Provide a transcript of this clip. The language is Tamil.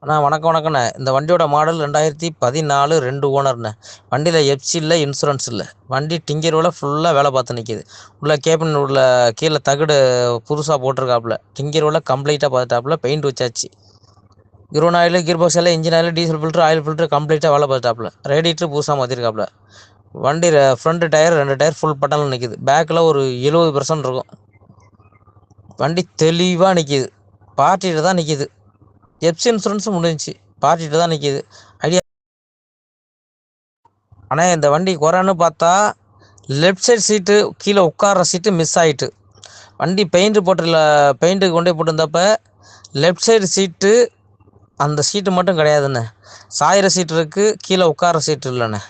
அண்ணா வணக்கம் வணக்கண்ணே. இந்த வண்டியோட மாடல் 2014 2 ஓனர்ண்ணே. வண்டியில் எஃப்சி இல்லை, இன்சூரன்ஸ் இல்லை. வண்டி டிங்கரோட ஃபுல்லாக வேலை பார்த்து நிற்கிது. உள்ள கேபின் உள்ள கீழே தகடு புதுசாக போட்டிருக்காப்புல. டிங்கரோட கம்ப்ளீட்டாக பார்த்துட்டாப்புல. பெயிண்ட் வச்சாச்சு. கிரோன் ஆயில், கீர் பாக்ஸ் எல்லாம், engine oil, diesel filter, oil filter கம்ப்ளீட்டாக வேலை பார்த்துட்டாப்புல. ரேடியேட்டர் புதுசாக மாற்றிருக்காப்புல. வண்டி ஃப்ரண்ட் டயர் 2 டயர் ஃபுல் பட்டனில் நிற்கிது. பேக்கில் ஒரு 70% இருக்கும். வண்டி தெளிவாக நிற்கிது. பார்ட்டிகிட்ட தான் நிற்கிது. எஃப்சி இன்சூரன்ஸும் முடிஞ்சிச்சு. பார்ட்டிகிட்ட தான் நிற்கிது. ஐடியா ஆனால் இந்த வண்டி குறைன்னு பார்த்தா லெஃப்ட் சைடு சீட்டு கீழே உட்கார்ற சீட்டு மிஸ் ஆகிட்டு. வண்டி பெயிண்ட்டுக்கு கொண்டே போட்டிருந்தப்ப லெஃப்ட் சைடு சீட்டு அந்த சீட்டு மட்டும் கிடையாதுண்ணே. சாயிற சீட்டு இருக்குது, கீழே உட்கார்ற சீட்டு இல்லைண்ணே.